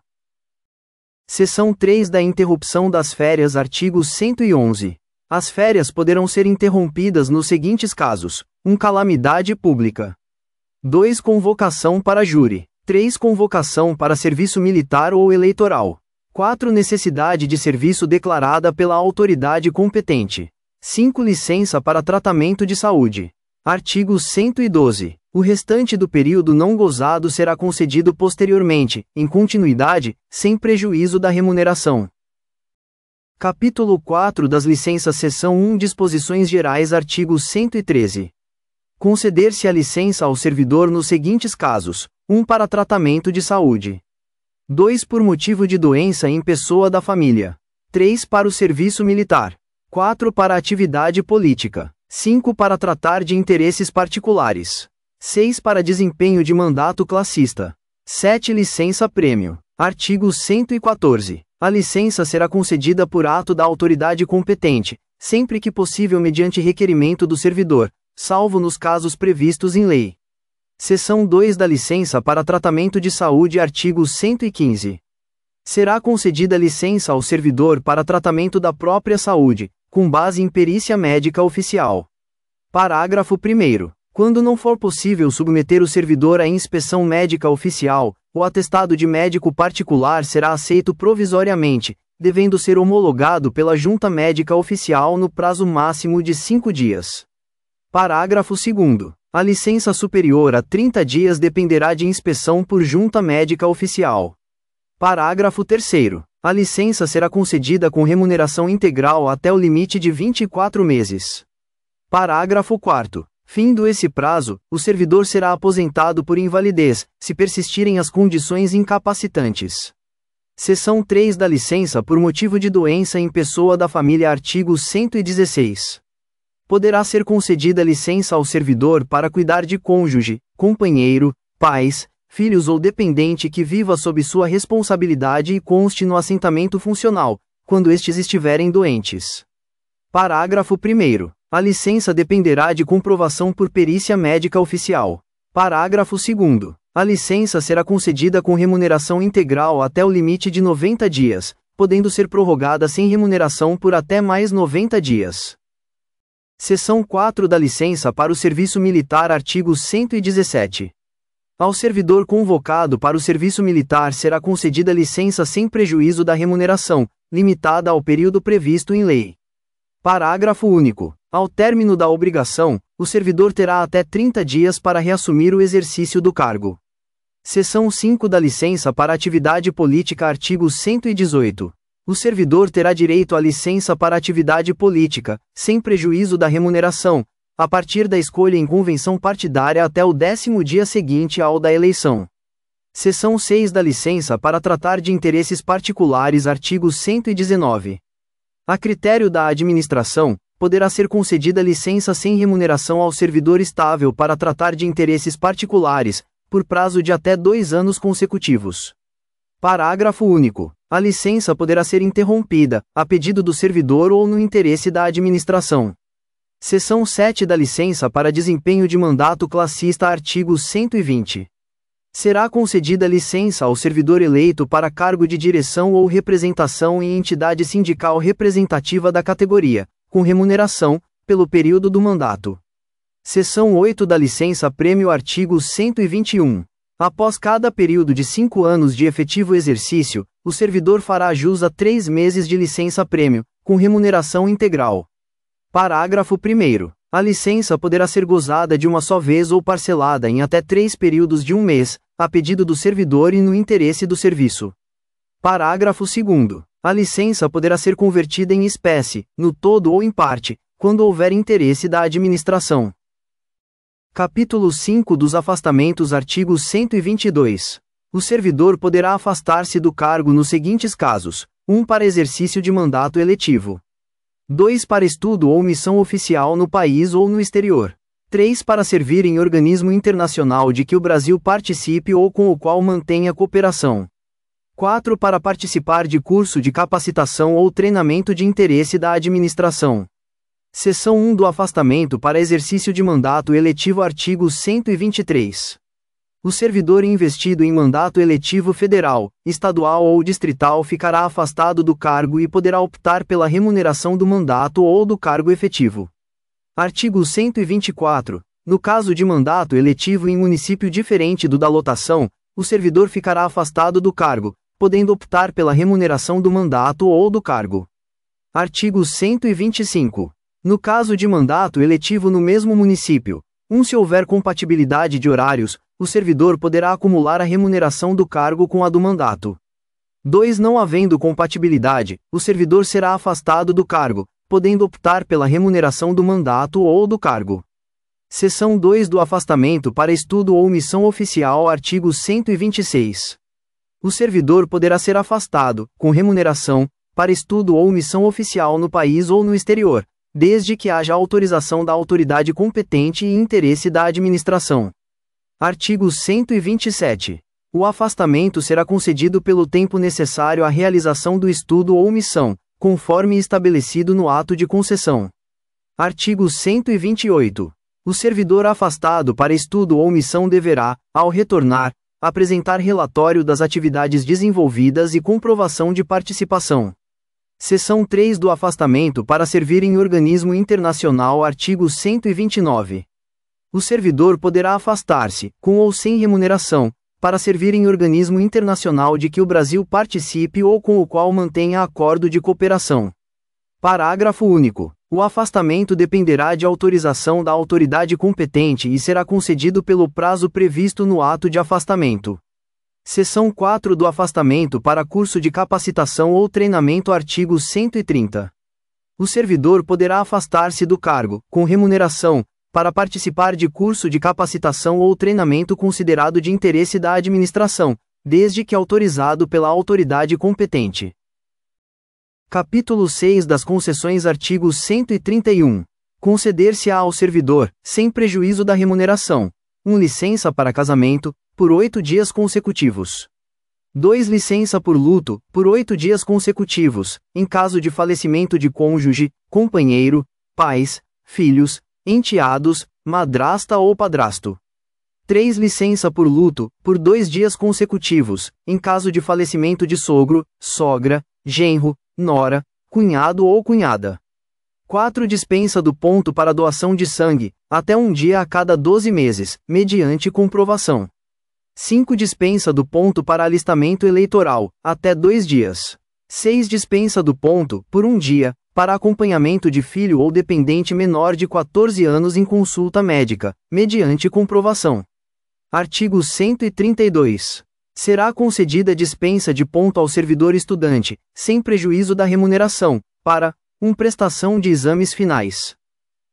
Seção 3 da interrupção das férias. Artigo 111. As férias poderão ser interrompidas nos seguintes casos: 1. Calamidade pública. 2. Convocação para júri. 3. Convocação para serviço militar ou eleitoral. 4. Necessidade de serviço declarada pela autoridade competente. 5. Licença para tratamento de saúde. Artigo 112. O restante do período não gozado será concedido posteriormente, em continuidade, sem prejuízo da remuneração. Capítulo 4 das licenças. Seção 1. Disposições gerais. Artigo 113. Conceder-se a licença ao servidor nos seguintes casos: 1. Para tratamento de saúde. 2. Por motivo de doença em pessoa da família. 3. Para o serviço militar. 4. Para atividade política. 5. Para tratar de interesses particulares. 6. Para desempenho de mandato classista. 7. Licença-prêmio. Artigo 114. A licença será concedida por ato da autoridade competente, sempre que possível mediante requerimento do servidor, salvo nos casos previstos em lei. Seção 2 da licença para tratamento de saúde. Artigo 115. Será concedida licença ao servidor para tratamento da própria saúde, com base em perícia médica oficial. Parágrafo 1º. Quando não for possível submeter o servidor à inspeção médica oficial, o atestado de médico particular será aceito provisoriamente, devendo ser homologado pela Junta Médica Oficial no prazo máximo de 5 dias. Parágrafo 2º. A licença superior a 30 dias dependerá de inspeção por Junta Médica Oficial. Parágrafo 3º. A licença será concedida com remuneração integral até o limite de 24 meses. Parágrafo 4º. Findo esse prazo, o servidor será aposentado por invalidez, se persistirem as condições incapacitantes. Seção 3 da licença por motivo de doença em pessoa da família. Artigo 116. Poderá ser concedida licença ao servidor para cuidar de cônjuge, companheiro, pais, filhos ou dependente que viva sob sua responsabilidade e conste no assentamento funcional, quando estes estiverem doentes. Parágrafo 1º. A licença dependerá de comprovação por perícia médica oficial. Parágrafo 2º. A licença será concedida com remuneração integral até o limite de 90 dias, podendo ser prorrogada sem remuneração por até mais 90 dias. Seção 4 da licença para o serviço militar. Artigo 117. Ao servidor convocado para o serviço militar será concedida licença sem prejuízo da remuneração, limitada ao período previsto em lei. Parágrafo único. Ao término da obrigação, o servidor terá até 30 dias para reassumir o exercício do cargo. Seção 5 da licença para atividade política. Artigo 118. O servidor terá direito à licença para atividade política, sem prejuízo da remuneração, a partir da escolha em convenção partidária até o 10º dia seguinte ao da eleição. Seção 6 da licença para tratar de interesses particulares. Artigo 119. A critério da administração, poderá ser concedida licença sem remuneração ao servidor estável para tratar de interesses particulares, por prazo de até 2 anos consecutivos. Parágrafo único. A licença poderá ser interrompida, a pedido do servidor ou no interesse da administração. Seção 7 da licença para desempenho de mandato classista. Artigo 120. Será concedida licença ao servidor eleito para cargo de direção ou representação em entidade sindical representativa da categoria, com remuneração, pelo período do mandato. Seção 8 da licença-prêmio. Artigo 121. Após cada período de 5 anos de efetivo exercício, o servidor fará jus a 3 meses de licença-prêmio, com remuneração integral. Parágrafo 1º. A licença poderá ser gozada de uma só vez ou parcelada em até 3 períodos de 1 mês, a pedido do servidor e no interesse do serviço. Parágrafo 2º. A licença poderá ser convertida em espécie, no todo ou em parte, quando houver interesse da administração. Capítulo 5 dos afastamentos. Artigo 122. O servidor poderá afastar-se do cargo nos seguintes casos: 1 para exercício de mandato eletivo. 2 para estudo ou missão oficial no país ou no exterior. 3 para servir em organismo internacional de que o Brasil participe ou com o qual mantenha cooperação. 4 para participar de curso de capacitação ou treinamento de interesse da administração. Seção 1 do afastamento para exercício de mandato eletivo. Artigo 123. O servidor investido em mandato eletivo federal, estadual ou distrital ficará afastado do cargo e poderá optar pela remuneração do mandato ou do cargo efetivo. Artigo 124. No caso de mandato eletivo em município diferente do da lotação, o servidor ficará afastado do cargo, podendo optar pela remuneração do mandato ou do cargo. Artigo 125. No caso de mandato eletivo no mesmo município, se houver compatibilidade de horários, o servidor poderá acumular a remuneração do cargo com a do mandato. 2 Não havendo compatibilidade, o servidor será afastado do cargo, podendo optar pela remuneração do mandato ou do cargo. Seção 2 do afastamento para estudo ou missão oficial. Artigo 126. O servidor poderá ser afastado, com remuneração, para estudo ou missão oficial no país ou no exterior, desde que haja autorização da autoridade competente e interesse da administração. Artigo 127. O afastamento será concedido pelo tempo necessário à realização do estudo ou missão, conforme estabelecido no ato de concessão. Artigo 128. O servidor afastado para estudo ou missão deverá, ao retornar, apresentar relatório das atividades desenvolvidas e comprovação de participação. Seção 3 do afastamento para servir em organismo internacional. Artigo 129. O servidor poderá afastar-se, com ou sem remuneração, para servir em organismo internacional de que o Brasil participe ou com o qual mantenha acordo de cooperação. Parágrafo único. O afastamento dependerá de autorização da autoridade competente e será concedido pelo prazo previsto no ato de afastamento. Seção 4 do afastamento para curso de capacitação ou treinamento. Artigo 130. O servidor poderá afastar-se do cargo, com remuneração, para participar de curso de capacitação ou treinamento considerado de interesse da administração, desde que autorizado pela autoridade competente. Capítulo 6 das concessões. Artigo 131. Conceder-se-á ao servidor, sem prejuízo da remuneração: 1 licença para casamento, por 8 dias consecutivos. 2 licença por luto, por 8 dias consecutivos, em caso de falecimento de cônjuge, companheiro, pais, filhos, enteados, madrasta ou padrasto. 3 licença por luto, por 2 dias consecutivos, em caso de falecimento de sogro, sogra, genro, nora, cunhado ou cunhada. 4 dispensa do ponto para doação de sangue, até 1 dia a cada 12 meses, mediante comprovação. 5 dispensa do ponto para alistamento eleitoral, até 2 dias. 6 dispensa do ponto, por 1 dia, para acompanhamento de filho ou dependente menor de 14 anos em consulta médica, mediante comprovação. Artigo 132. Será concedida dispensa de ponto ao servidor estudante, sem prejuízo da remuneração, para 1 prestação de exames finais.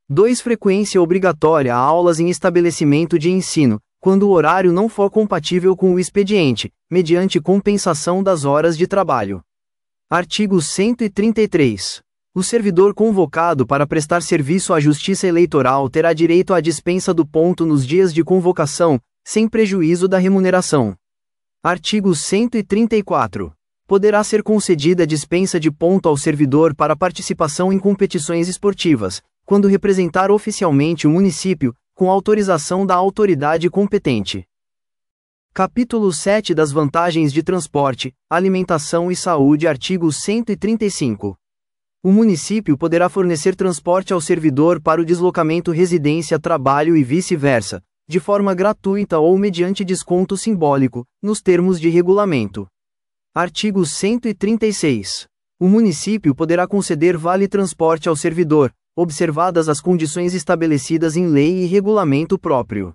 2 frequência obrigatória a aulas em estabelecimento de ensino, quando o horário não for compatível com o expediente, mediante compensação das horas de trabalho. Artigo 133. O servidor convocado para prestar serviço à Justiça Eleitoral terá direito à dispensa do ponto nos dias de convocação, sem prejuízo da remuneração. Artigo 134. Poderá ser concedida dispensa de ponto ao servidor para participação em competições esportivas, quando representar oficialmente o município, com autorização da autoridade competente. Capítulo 7 das vantagens de transporte, alimentação e saúde. Artigo 135. O município poderá fornecer transporte ao servidor para o deslocamento residência-trabalho e vice-versa, de forma gratuita ou mediante desconto simbólico, nos termos de regulamento. Artigo 136. O município poderá conceder vale-transporte ao servidor, observadas as condições estabelecidas em lei e regulamento próprio.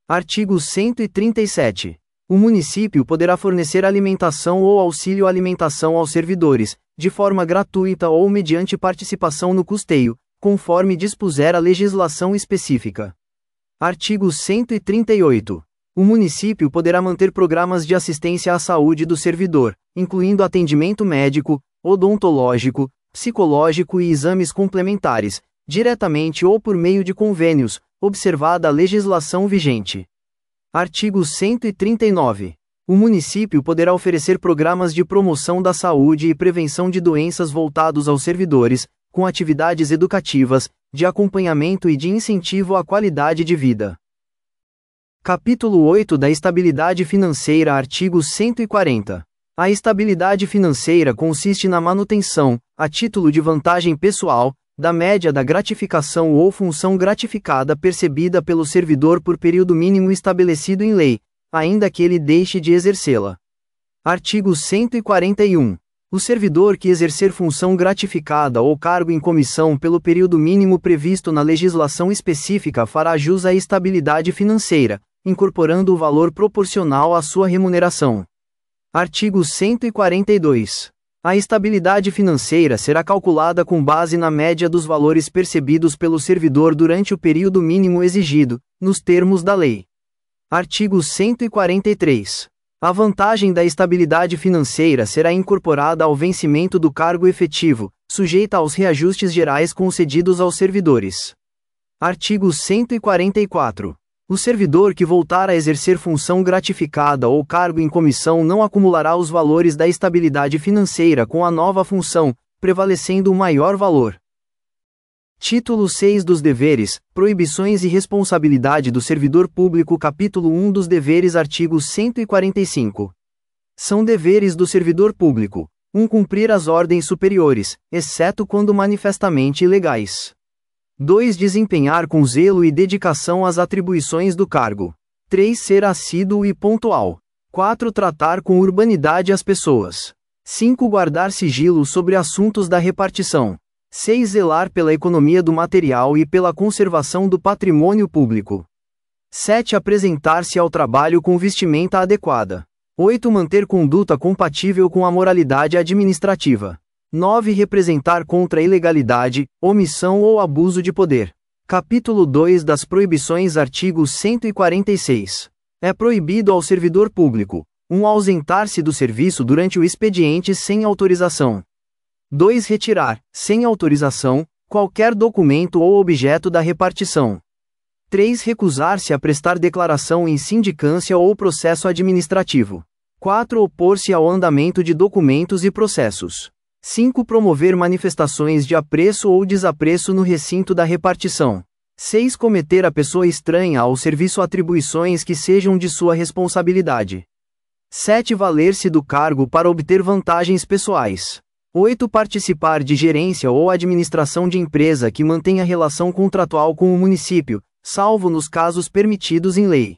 Artigo 137. O município poderá fornecer alimentação ou auxílio alimentação aos servidores, de forma gratuita ou mediante participação no custeio, conforme dispuser a legislação específica. Artigo 138. O município poderá manter programas de assistência à saúde do servidor, incluindo atendimento médico, odontológico, psicológico e exames complementares, diretamente ou por meio de convênios, observada a legislação vigente. Artigo 139. O município poderá oferecer programas de promoção da saúde e prevenção de doenças voltados aos servidores, com atividades educativas, de acompanhamento e de incentivo à qualidade de vida. Capítulo 8 da Estabilidade Financeira. Artigo 140. A estabilidade financeira consiste na manutenção, a título de vantagem pessoal, da média da gratificação ou função gratificada percebida pelo servidor por período mínimo estabelecido em lei, ainda que ele deixe de exercê-la. Artigo 141. O servidor que exercer função gratificada ou cargo em comissão pelo período mínimo previsto na legislação específica fará jus à estabilidade financeira, incorporando o valor proporcional à sua remuneração. Artigo 142. A estabilidade financeira será calculada com base na média dos valores percebidos pelo servidor durante o período mínimo exigido, nos termos da lei. Artigo 143. A vantagem da estabilidade financeira será incorporada ao vencimento do cargo efetivo, sujeita aos reajustes gerais concedidos aos servidores. Artigo 144. O servidor que voltar a exercer função gratificada ou cargo em comissão não acumulará os valores da estabilidade financeira com a nova função, prevalecendo o maior valor. Título 6 dos deveres, proibições e responsabilidade do servidor público. Capítulo 1 dos deveres. Artigo 145. São deveres do servidor público: 1. Cumprir as ordens superiores, exceto quando manifestamente ilegais. 2. Desempenhar com zelo e dedicação as atribuições do cargo. 3. Ser assíduo e pontual. 4. Tratar com urbanidade as pessoas. 5. Guardar sigilo sobre assuntos da repartição. 6. Zelar pela economia do material e pela conservação do patrimônio público. 7. Apresentar-se ao trabalho com vestimenta adequada. 8. Manter conduta compatível com a moralidade administrativa. 9. Representar contra a ilegalidade, omissão ou abuso de poder. Capítulo 2 das proibições. Artigo 146. É proibido ao servidor público: 1. Ausentar-se do serviço durante o expediente sem autorização. 2. Retirar, sem autorização, qualquer documento ou objeto da repartição. 3. Recusar-se a prestar declaração em sindicância ou processo administrativo. 4. Opor-se ao andamento de documentos e processos. 5. Promover manifestações de apreço ou desapreço no recinto da repartição. 6. Cometer a pessoa estranha ao serviço atribuições que sejam de sua responsabilidade. 7. Valer-se do cargo para obter vantagens pessoais. 8. Participar de gerência ou administração de empresa que mantenha relação contratual com o município, salvo nos casos permitidos em lei.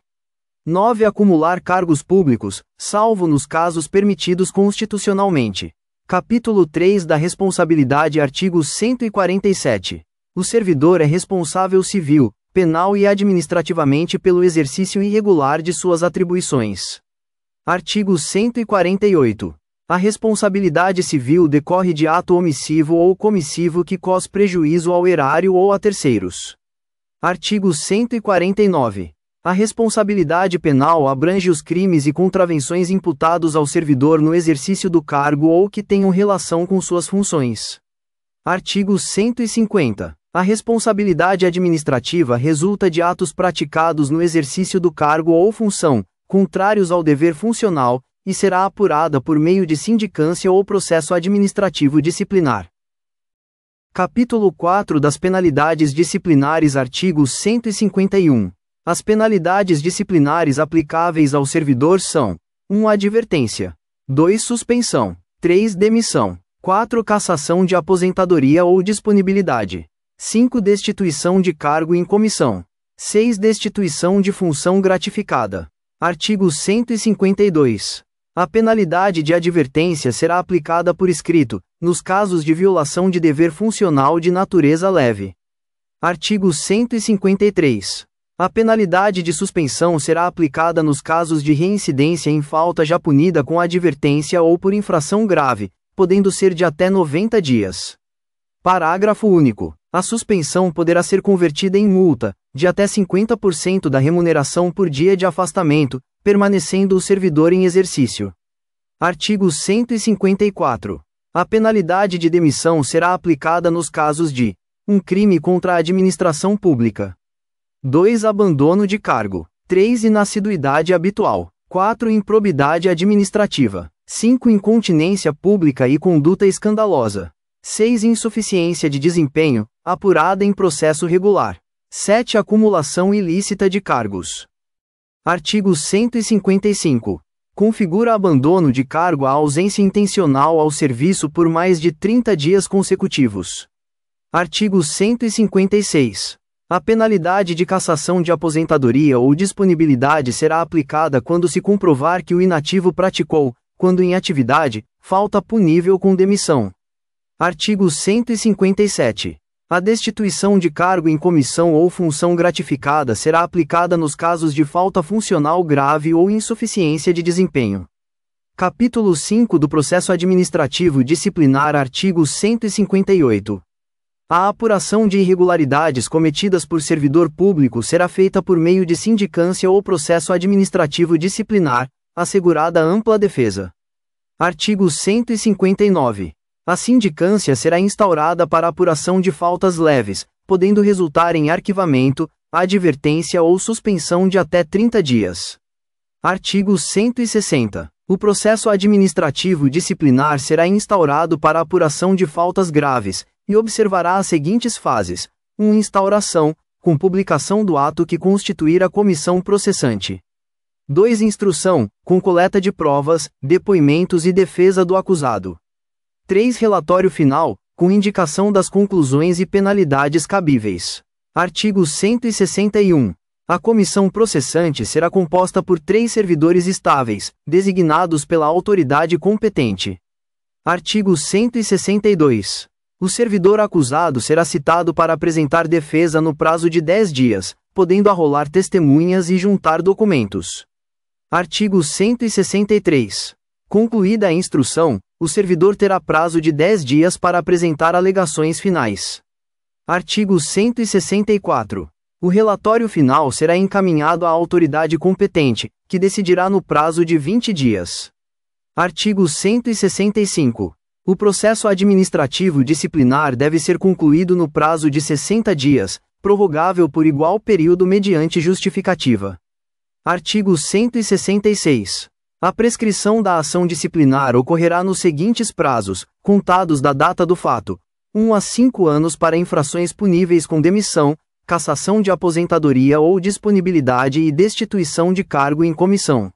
9. Acumular cargos públicos, salvo nos casos permitidos constitucionalmente. Capítulo 3 da responsabilidade. Artigo 147. O servidor é responsável civil, penal e administrativamente pelo exercício irregular de suas atribuições. Artigo 148. A responsabilidade civil decorre de ato omissivo ou comissivo que cause prejuízo ao erário ou a terceiros. Artigo 149. A responsabilidade penal abrange os crimes e contravenções imputados ao servidor no exercício do cargo ou que tenham relação com suas funções. Artigo 150. A responsabilidade administrativa resulta de atos praticados no exercício do cargo ou função, contrários ao dever funcional, e será apurada por meio de sindicância ou processo administrativo disciplinar. Capítulo 4 das penalidades disciplinares. Artigo 151. As penalidades disciplinares aplicáveis ao servidor são: 1. Advertência. 2. Suspensão. 3. Demissão. 4. Cassação de aposentadoria ou disponibilidade. 5. Destituição de cargo em comissão. 6. Destituição de função gratificada. Artigo 152. A penalidade de advertência será aplicada por escrito, nos casos de violação de dever funcional de natureza leve. Artigo 153. A penalidade de suspensão será aplicada nos casos de reincidência em falta já punida com advertência ou por infração grave, podendo ser de até 90 dias. Parágrafo único. A suspensão poderá ser convertida em multa, de até 50% da remuneração por dia de afastamento, permanecendo o servidor em exercício. Artigo 154. A penalidade de demissão será aplicada nos casos de: 1. Crime contra a administração pública. 2. Abandono de cargo. 3. Inassiduidade habitual. 4. Improbidade administrativa. 5. Incontinência pública e conduta escandalosa. 6. Insuficiência de desempenho, apurada em processo regular. 7. Acumulação ilícita de cargos. Artigo 155. Configura abandono de cargo a ausência intencional ao serviço por mais de 30 dias consecutivos. Artigo 156. A penalidade de cassação de aposentadoria ou disponibilidade será aplicada quando se comprovar que o inativo praticou, quando em atividade, falta punível com demissão. Artigo 157. A destituição de cargo em comissão ou função gratificada será aplicada nos casos de falta funcional grave ou insuficiência de desempenho. Capítulo 5 do Processo Administrativo Disciplinar. Artigo 158. A apuração de irregularidades cometidas por servidor público será feita por meio de sindicância ou processo administrativo disciplinar, assegurada ampla defesa. Artigo 159. A sindicância será instaurada para apuração de faltas leves, podendo resultar em arquivamento, advertência ou suspensão de até 30 dias. Artigo 160. O processo administrativo disciplinar será instaurado para apuração de faltas graves, e observará as seguintes fases: 1. Instauração, com publicação do ato que constituir a comissão processante. 2. Instrução, com coleta de provas, depoimentos e defesa do acusado. 3. Relatório final, com indicação das conclusões e penalidades cabíveis. Artigo 161. A comissão processante será composta por 3 servidores estáveis, designados pela autoridade competente. Artigo 162. O servidor acusado será citado para apresentar defesa no prazo de 10 dias, podendo arrolar testemunhas e juntar documentos. Artigo 163. Concluída a instrução, o servidor terá prazo de 10 dias para apresentar alegações finais. Artigo 164. O relatório final será encaminhado à autoridade competente, que decidirá no prazo de 20 dias. Artigo 165. O processo administrativo disciplinar deve ser concluído no prazo de 60 dias, prorrogável por igual período mediante justificativa. Artigo 166. A prescrição da ação disciplinar ocorrerá nos seguintes prazos, contados da data do fato: 1 a 5 anos para infrações puníveis com demissão, cassação de aposentadoria ou disponibilidade e destituição de cargo em comissão.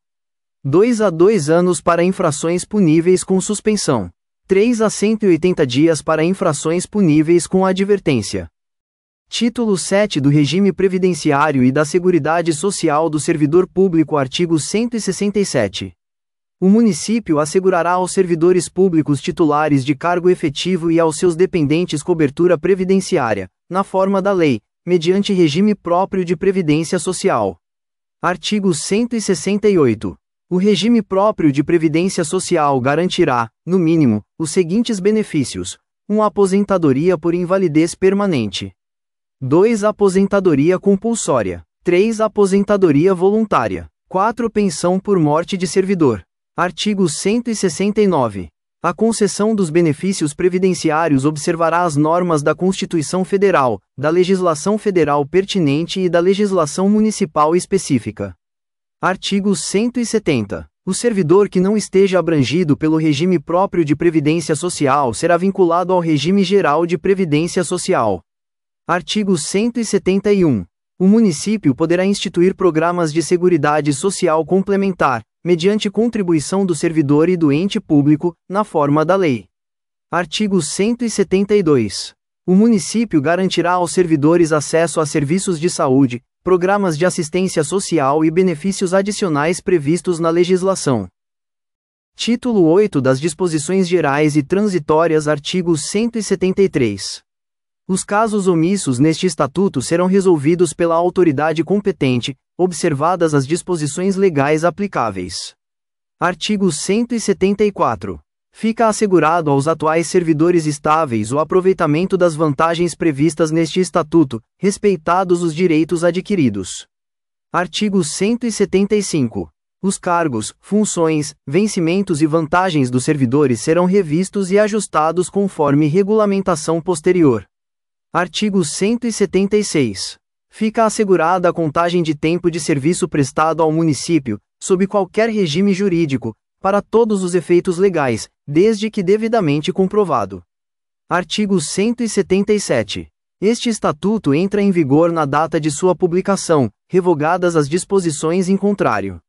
2 a 2 anos para infrações puníveis com suspensão. 3 a 180 dias para infrações puníveis com advertência. Título 7 do Regime Previdenciário e da Seguridade Social do Servidor Público. Artigo 167. O município assegurará aos servidores públicos titulares de cargo efetivo e aos seus dependentes cobertura previdenciária, na forma da lei, mediante regime próprio de previdência social. Artigo 168. O regime próprio de previdência social garantirá, no mínimo, os seguintes benefícios: 1. Aposentadoria por invalidez permanente. 2. Aposentadoria compulsória. 3. Aposentadoria voluntária. 4. Pensão por morte de servidor. Artigo 169. A concessão dos benefícios previdenciários observará as normas da Constituição Federal, da legislação federal pertinente e da legislação municipal específica. Artigo 170. O servidor que não esteja abrangido pelo regime próprio de previdência social será vinculado ao regime geral de previdência social. Artigo 171. O município poderá instituir programas de seguridade social complementar, mediante contribuição do servidor e do ente público, na forma da lei. Artigo 172. O município garantirá aos servidores acesso a serviços de saúde, programas de assistência social e benefícios adicionais previstos na legislação. Título 8 das Disposições Gerais e Transitórias. Artigo 173. Os casos omissos neste Estatuto serão resolvidos pela autoridade competente, observadas as disposições legais aplicáveis. Artigo 174. Fica assegurado aos atuais servidores estáveis o aproveitamento das vantagens previstas neste Estatuto, respeitados os direitos adquiridos. Artigo 175. Os cargos, funções, vencimentos e vantagens dos servidores serão revistos e ajustados conforme regulamentação posterior. Artigo 176. Fica assegurada a contagem de tempo de serviço prestado ao município, sob qualquer regime jurídico, para todos os efeitos legais, desde que devidamente comprovado. Artigo 177. Este Estatuto entra em vigor na data de sua publicação, revogadas as disposições em contrário.